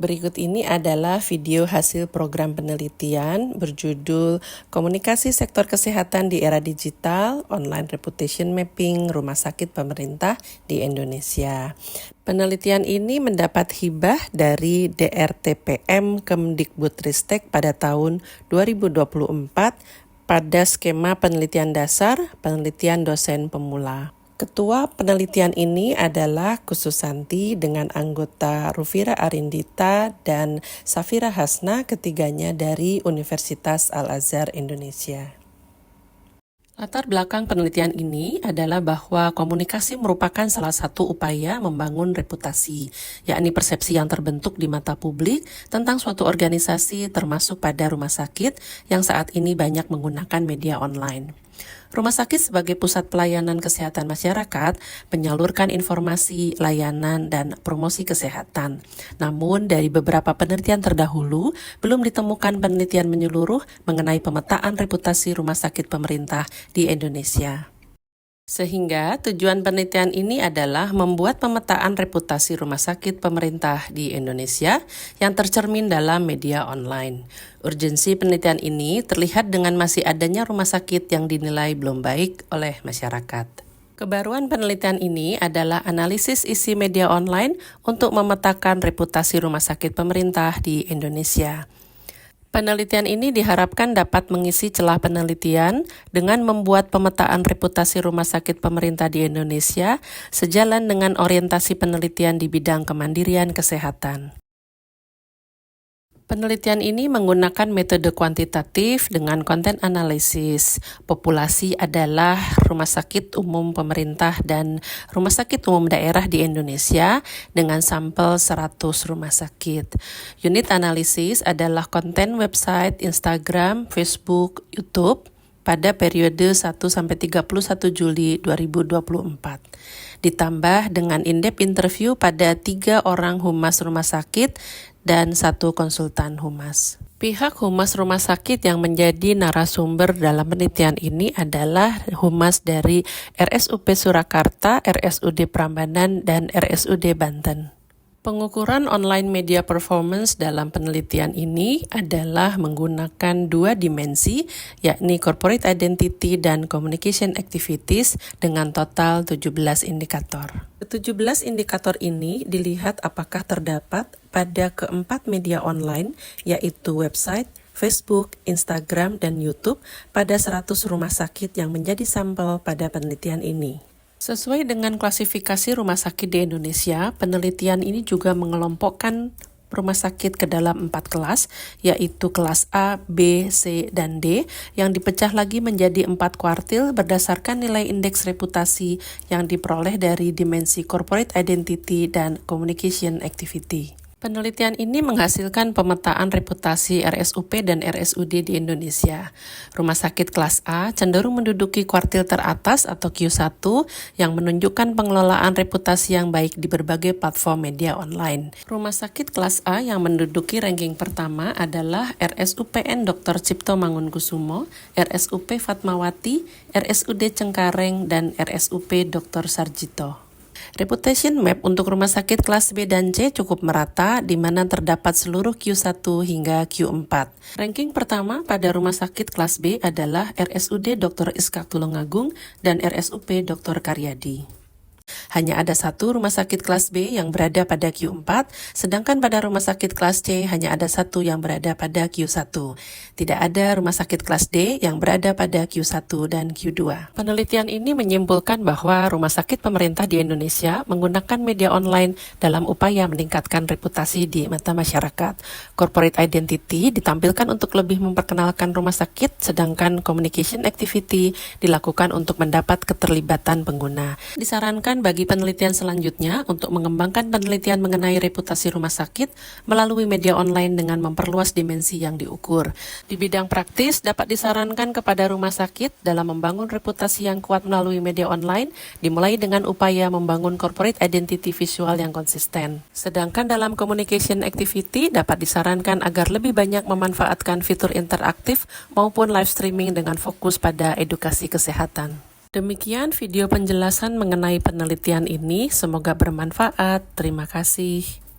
Berikut ini adalah video hasil program penelitian berjudul Komunikasi Sektor Kesehatan di Era Digital, Online Reputation Mapping Rumah Sakit Pemerintah di Indonesia. Penelitian ini mendapat hibah dari DRTPM Kemdikbudristek pada tahun 2024 pada skema penelitian dasar, penelitian dosen pemula. Ketua penelitian ini adalah Kususanti dengan anggota Rufira Arindita dan Safira Hasna, ketiganya dari Universitas Al-Azhar Indonesia. Latar belakang penelitian ini adalah bahwa komunikasi merupakan salah satu upaya membangun reputasi, yakni persepsi yang terbentuk di mata publik tentang suatu organisasi termasuk pada rumah sakit yang saat ini banyak menggunakan media online. Rumah sakit sebagai pusat pelayanan kesehatan masyarakat menyalurkan informasi, layanan, dan promosi kesehatan. Namun, dari beberapa penelitian terdahulu, belum ditemukan penelitian menyeluruh mengenai pemetaan reputasi rumah sakit pemerintah di Indonesia. Sehingga tujuan penelitian ini adalah membuat pemetaan reputasi rumah sakit pemerintah di Indonesia yang tercermin dalam media online. Urgensi penelitian ini terlihat dengan masih adanya rumah sakit yang dinilai belum baik oleh masyarakat. Kebaruan penelitian ini adalah analisis isi media online untuk memetakan reputasi rumah sakit pemerintah di Indonesia. Penelitian ini diharapkan dapat mengisi celah penelitian dengan membuat pemetaan reputasi rumah sakit pemerintah di Indonesia sejalan dengan orientasi penelitian di bidang kemandirian kesehatan. Penelitian ini menggunakan metode kuantitatif dengan konten analisis. Populasi adalah rumah sakit umum pemerintah dan rumah sakit umum daerah di Indonesia dengan sampel 100 rumah sakit. Unit analisis adalah konten website, Instagram, Facebook, YouTube pada periode 1-31 Juli 2024. Ditambah dengan in-depth interview pada 3 orang humas rumah sakit dan 1 konsultan humas. Pihak humas rumah sakit yang menjadi narasumber dalam penelitian ini adalah humas dari RSUP Surakarta, RSUD Prambanan, dan RSUD Banten. Pengukuran online media performance dalam penelitian ini adalah menggunakan 2 dimensi, yakni corporate identity dan communication activities dengan total 17 indikator. Ke-17 indikator ini dilihat apakah terdapat pada keempat media online, yaitu website, Facebook, Instagram, dan YouTube pada 100 rumah sakit yang menjadi sampel pada penelitian ini. Sesuai dengan klasifikasi rumah sakit di Indonesia, penelitian ini juga mengelompokkan rumah sakit ke dalam 4 kelas, yaitu kelas A, B, C, dan D, yang dipecah lagi menjadi 4 kuartil berdasarkan nilai indeks reputasi yang diperoleh dari dimensi corporate identity dan communication activity. Penelitian ini menghasilkan pemetaan reputasi RSUP dan RSUD di Indonesia. Rumah sakit kelas A cenderung menduduki kuartil teratas atau Q1 yang menunjukkan pengelolaan reputasi yang baik di berbagai platform media online. Rumah sakit kelas A yang menduduki ranking pertama adalah RSUPN Dr. Cipto Mangunkusumo, RSUP Fatmawati, RSUD Cengkareng, dan RSUP Dr. Sarjito. Reputation map untuk rumah sakit kelas B dan C cukup merata, di mana terdapat seluruh Q1 hingga Q4. Ranking pertama pada rumah sakit kelas B adalah RSUD Dr. Iskak Tulungagung dan RSUP Dr. Karyadi. Hanya ada 1 rumah sakit kelas B yang berada pada Q4, sedangkan pada rumah sakit kelas C hanya ada 1 yang berada pada Q1. Tidak ada rumah sakit kelas D yang berada pada Q1 dan Q2. Penelitian ini menyimpulkan bahwa rumah sakit pemerintah di Indonesia menggunakan media online dalam upaya meningkatkan reputasi di mata masyarakat. Corporate identity ditampilkan untuk lebih memperkenalkan rumah sakit, sedangkan communication activity dilakukan untuk mendapat keterlibatan pengguna. Disarankan bagi penelitian selanjutnya untuk mengembangkan penelitian mengenai reputasi rumah sakit melalui media online dengan memperluas dimensi yang diukur. Di bidang praktis, dapat disarankan kepada rumah sakit dalam membangun reputasi yang kuat melalui media online, dimulai dengan upaya membangun corporate identity visual yang konsisten. Sedangkan dalam communication activity, dapat disarankan agar lebih banyak memanfaatkan fitur interaktif maupun live streaming dengan fokus pada edukasi kesehatan. Demikian video penjelasan mengenai penelitian ini, semoga bermanfaat. Terima kasih.